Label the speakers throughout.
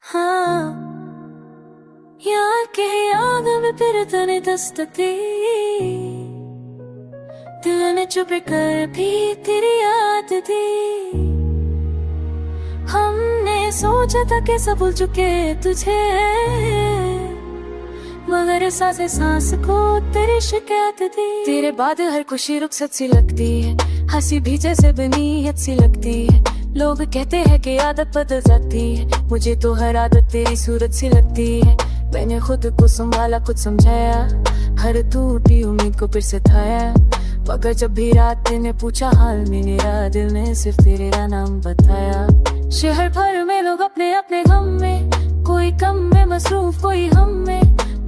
Speaker 1: हाँ यार के याद में फिर तने दस्तक दी, दिल ने चुप कर भी तेरी याद दी। हमने सोचा था कि सब भूल चुके तुझे, मगर सांसे सांस को तेरी शिकायत दी। तेरे बाद हर खुशी रुखसत सी लगती है, हंसी भी जैसे बनीयत सी लगती है। लोग कहते हैं कि आदत बदल जाती है, मुझे तो हर आदत तेरी सूरत सी लगती है। मैंने खुद को संभाला, कुछ समझाया, हर टूटी उम्मीद को फिर से थाया। मगर जब भी रात ने पूछा हाल मेरा, दिल ने सिर्फ तेरा नाम बताया। शहर भर में लोग अपने अपने गम में, कोई कम में मसरूफ कोई हम में।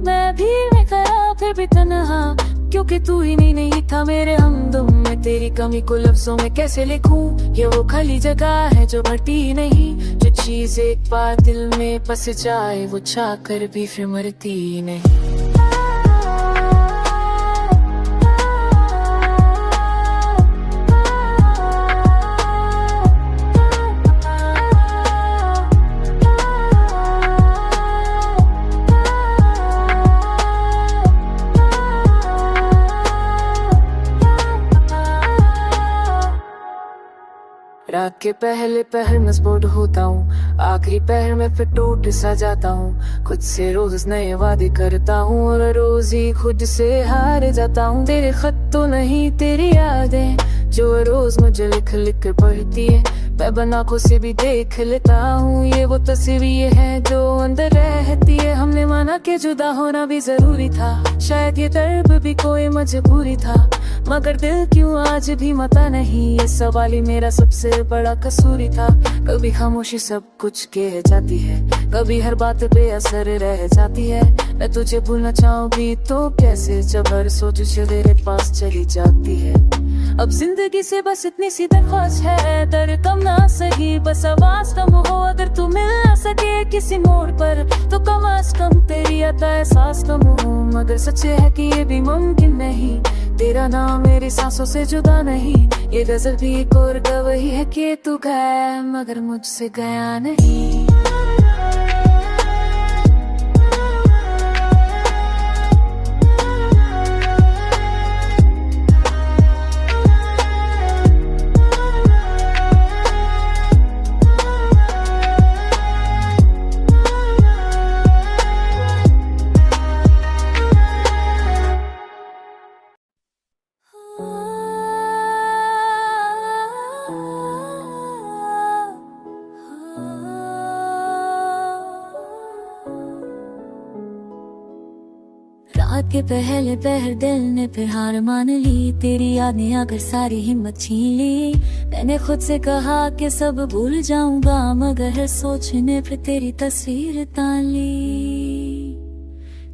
Speaker 1: मैं भी मैं करा फिर भी तन्हा, क्योंकि तू ही नहीं था मेरे हमदम में। तेरी कमी को लफ्जों में कैसे लिखूं, ये वो खाली जगह है जो भरती नहीं। जो चीज एक बार दिल में बस जाए, वो चाह कर भी फिर मरती नहीं। रात के पहले पहर में स्पोर्ट होता हूँ, आखिरी पहर में फिर टूट सा जाता हूँ। खुद से रोज नए वादे करता हूँ और रोज ही खुद से हार जाता हूँ। तेरे खत तो नहीं तेरी यादें, जो रोज मुझे लिख लिख कर पढ़ती है। मैं बनाखों से भी देख लेता हूँ, ये वो तस्वीरें हैं जो अंदर रहती है। हमने माना कि जुदा होना भी जरूरी था, शायद ये दर्द भी कोई मजबूरी था। मगर दिल क्यों आज भी मता नहीं, ये सवाल ही मेरा सबसे बड़ा कसूरी था। कभी खामोशी सब कुछ कह जाती है, कभी हर बात बेअसर रह जाती है। मैं तुझे भूलना चाहूंगी तो कैसे, जब हर सोच तेरे पास चली जाती है। अब जिंदगी से बस इतनी सी दरख्वास्त है, दर कम ना सही बस आवाज कम हो। अगर तू मिल ना सके किसी मोड़ पर, तो कम आज कम तेरी अता एहसास कम हो। मगर सच है कि ये भी मुमकिन नहीं, तेरा नाम मेरी सांसों से जुदा नहीं। ये गजल भी एक और गवाही है कि तू गया मगर मुझसे गया नहीं। रात के पहले पहर दिल ने फिर हार मान ली, तेरी याद ने आकर सारी हिम्मत छीन ली। मैंने खुद से कहा कि सब भूल जाऊंगा, मगर हर सोचने फिर तेरी तस्वीर तान ली।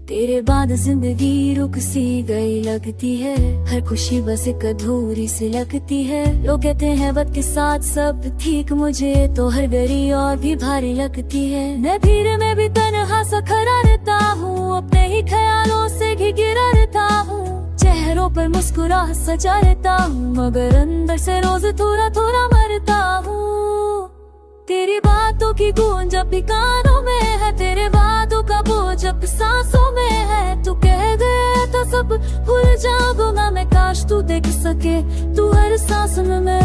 Speaker 1: तेरे बाद जिंदगी रुक सी गई लगती है, हर खुशी बस एक अधूरी सी लगती है। लोग कहते हैं वक्त के साथ सब ठीक, मुझे तो हर घड़ी और भी भारी लगती है। मैं भीड़ में भी तन्हा सा खड़ा रहता हूँ, अपने ही ख्यालों से घिरा रहता हूँ। चेहरों पर मुस्कुराहट सजा रहता हूँ, मगर अंदर से रोज थोड़ा थोड़ा मरता हूँ। तेरी बातों की गूंज अब भी कानों में है, तेरे वादों का बोझ अब सांसों में है। तू कह गया था सब भूल जाऊंगा मैं, काश तू देख सके तू हर सांस में मैं।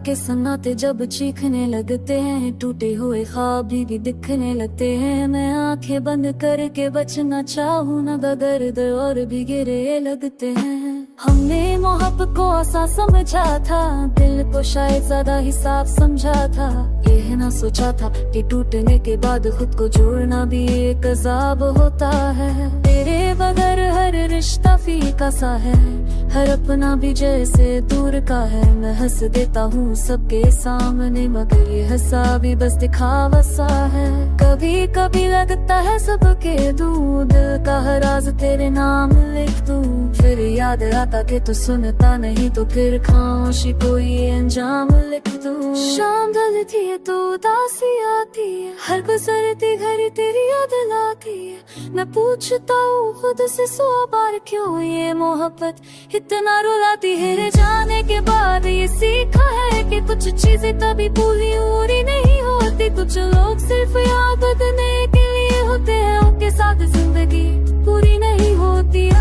Speaker 1: के सन्नाटे जब चीखने लगते हैं, टूटे हुए ख्वाब भी दिखने लगते हैं। मैं आंखें बंद करके बचना चाहूँ ना, दर्द और भी गिरे लगते हैं। हमने मोहब्बत को आसान समझा था, दिल को शायद ज्यादा हिसाब समझा था। ये ना सोचा था कि टूटने के बाद खुद को जोड़ना भी एक अजाब होता है। तेरे बगैर हर रिश्ता फीका सा है, हर अपना भी जैसे दूर का है। मैं हंस देता हूँ सबके सामने, मगर ये हंसा भी बस दिखावा सा है। कभी कभी लगता है सबके दूं, दिल का हर राज तेरे नाम लिख दूं। फिर याद आता कि तू सुनता नहीं, तो फिर खामोशी कोई अंजाम लिख दूं। शाम ढलती है तो उदासी आती है, हर गुजरती घड़ी तेरी याद लाती है। मैं पूछता हूँ खुद से 100 बार, क्यों ये मोहब्बत इतना रुलाती है। जाने के बाद ये सीखा है कि कुछ चीजें कभी पूरी नहीं होती। कुछ लोग सिर्फ याद करने के लिए होते हैं, उनके साथ जिंदगी पूरी नहीं होती।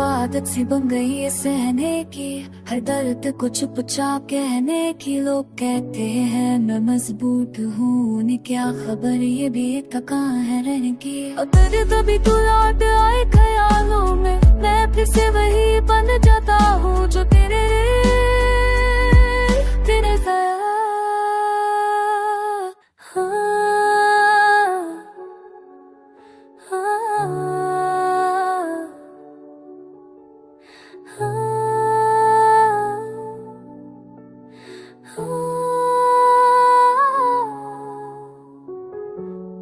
Speaker 1: आदत सी बन गई है सहने की, हर दर्द को चुपचाप कहने की। लोग कहते हैं मैं मजबूत हूँ, उन्हें क्या खबर ये भी एक थकान है रहने की। अगर कभी तू लौट आए ख्यालों में, मैं फिर से वही बन जाता हूँ जो तेरे ख्याल।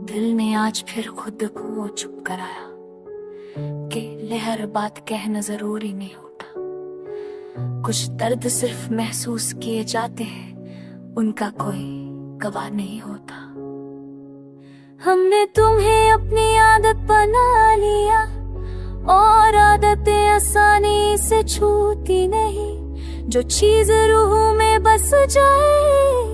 Speaker 1: दिल ने आज फिर खुद को चुप कराया कि हर बात कहना जरूरी नहीं होता। कुछ दर्द सिर्फ महसूस किए जाते हैं, उनका कोई गवाह नहीं होता। हमने तुम्हें अपनी आदत बना लिया, और आदतें आसानी से छूती नहीं। जो चीज रूह में बस जाए,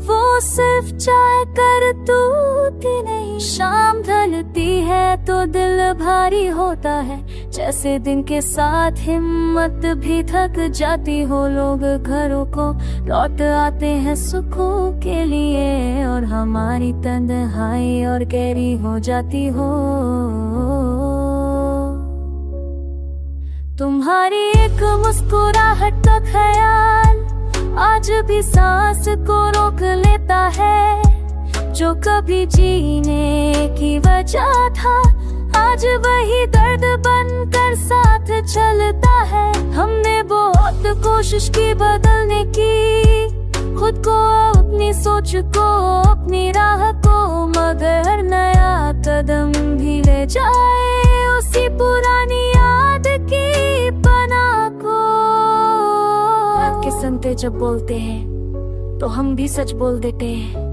Speaker 1: वो सिर्फ चाह कर टूटी नहीं। शाम ढलती है तो दिल भारी होता है, जैसे दिन के साथ हिम्मत भी थक जाती हो। लोग घरों को लौट आते हैं सुखों के लिए, और हमारी तन्हाई और गहरी हो जाती हो। तुम्हारी एक मुस्कुराहट का ख्याल आज भी सांस को रोक लेता है। जो कभी जीने की वजह था, आज वही दर्द बनकर साथ चलता है। हमने बहुत कोशिश की बदलने की, खुद को, अपनी सोच को, अपनी राह को, मगर हर नया कदम भी ले जाए उसी पुरानी याद की पनाह को। के संते जब बोलते हैं तो हम भी सच बोल देते हैं।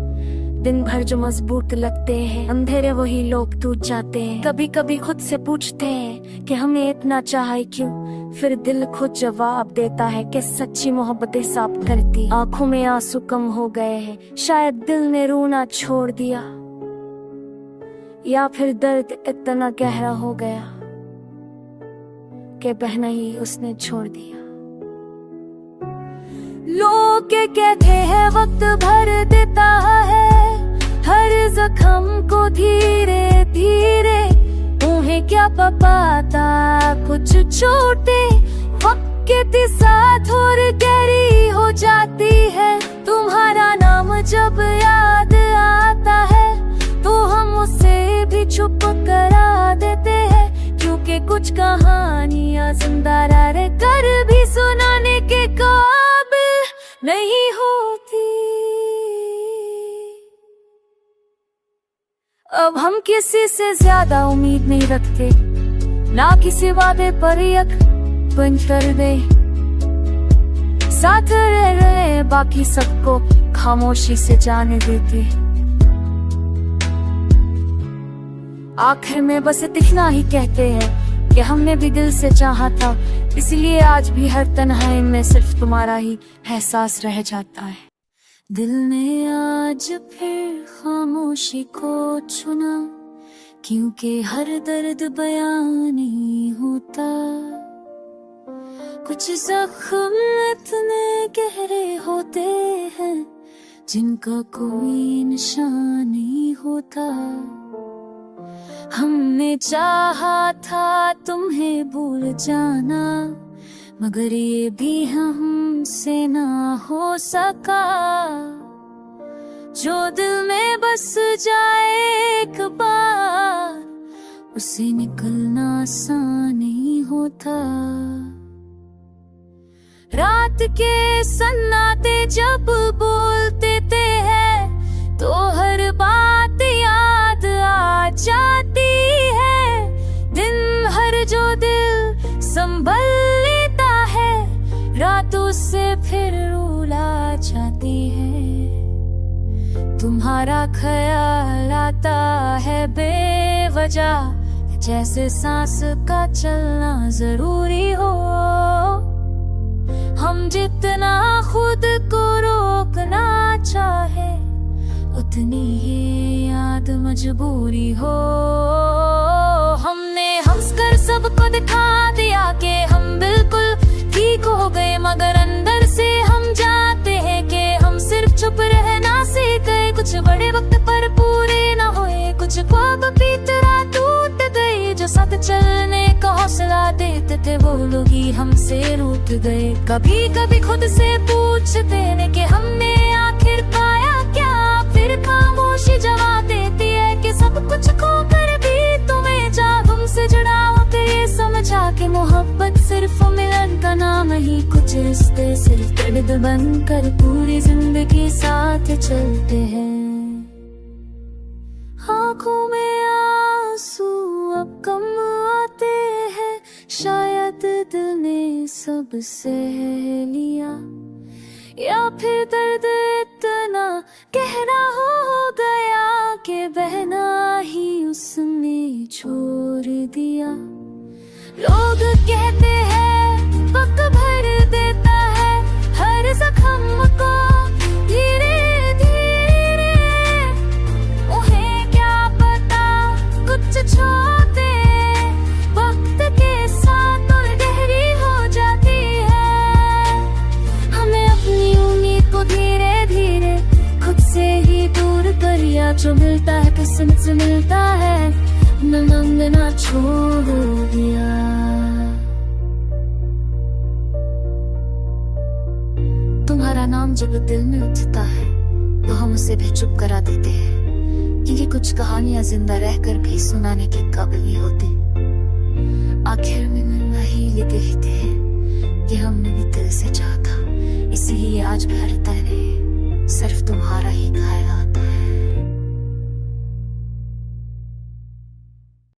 Speaker 1: दिन भर जो मजबूत लगते हैं, अंधेरे वही लोग टूट जाते हैं। कभी कभी खुद से पूछते हैं कि हमने इतना चाहा क्यों, फिर दिल खुद जवाब देता है कि सच्ची मोहब्बतें साफ करती। आंखों में आंसू कम हो गए हैं, शायद दिल ने रोना छोड़ दिया, या फिर दर्द इतना गहरा हो गया कि बहना ही उसने छोड़ दिया। लोग कहते हैं वक्त भर देता है हर जख्म को धीरे धीरे। उन्हें क्या पता कुछ चोटें वक्त के साथ और गहरी हो जाती है। तुम्हारा नाम जब याद आता है तो हम उसे भी चुप करा देते हैं, क्योंकि कुछ कहानियां जिंदा रह कर भी सुनाने के काबिल नहीं होती। अब हम किसी से ज्यादा उम्मीद नहीं रखते, ना किसी वादे पर यकीन कर दे। साथ रह रहे बाकी सबको खामोशी से जाने देते। आखिर में बस इतना ही कहते हैं कि हमने भी दिल से चाहा था, इसलिए आज भी हर तन्हाई में सिर्फ तुम्हारा ही एहसास रह जाता है। दिल ने आज फिर खामोशी को चुना, क्योंकि हर दर्द बयान नहीं होता। कुछ जख्म इतने गहरे होते हैं जिनका कोई निशान नहीं होता। हमने चाहा था तुम्हें भूल जाना, मगर ये भी हमसे ना हो सका। जो दिल में बस जाए एक बार, उसे निकलना आसान नहीं होता। रात के सन्नाटे जब बोलते हैं तो हर बात याद आ जाती है। दिन भर जो दिल संभल लेता है, रातों से फिर रुला जाती है। तुम्हारा ख्याल आता है बेवजह, जैसे सांस का चलना जरूरी हो। हम जितना खुद को रोकना चाहे, उतनी ही याद मजबूरी हो। हमने हंसकर सबको दिखा दिया कि हम बिल्कुल ठीक हो गए, मगर अंदर से हम जानते हैं कि हम सिर्फ चुप रहना सीख गए। कुछ बड़े वक्त पर पूरे न हुए, कुछ ख्वाब भी तरह टूट गए। जो साथ चलने का हौसला देते थे, वो लोग ही हमसे रूठ गए। कभी कभी खुद से पूछते हैं कि हमने आखिर पाया क्या, फिर खामोशी जवाब देती है कि सब कुछ खोकर भी तुम्हें जा तुमसे जुड़ा होकर ये समझा कि मोहब्बत सिर्फ मिलन का नाम ही। कुछ रिश्ते सिर्फ दर्द बनकर पूरी जिंदगी साथ चलते हैं। आँखों में आंसू अब कम आते हैं, शायद दिल ने सब सह लिया, या फिर दर्द इतना गहरा हो गया कि बहना ही उसने छोड़ दिया। लोग कहते हैं वक्त भर देता है हर जख्म को धीरे धीरे, उन्हें क्या पता कुछ छोड़ते वक्त के साथ और गहरी हो जाती है। हमें अपनी उम्मीद को धीरे धीरे खुद से ही दूर करिया। जो मिलता है किस्मत से मिलता है, न मांगना छोड़ दिया। तुम्हारा नाम जब दिल में उठता है तो हम उसे भी चुप करा देते हैं, क्योंकि कुछ कहानियां जिंदा रहकर भी सुनाने के काबिल नहीं होती। आखिर में मिलना ही ये कहते हैं कि हमने भी दिल से चाहा था, इसीलिए आज भी हर तरह सिर्फ तुम्हारा ही ख्याल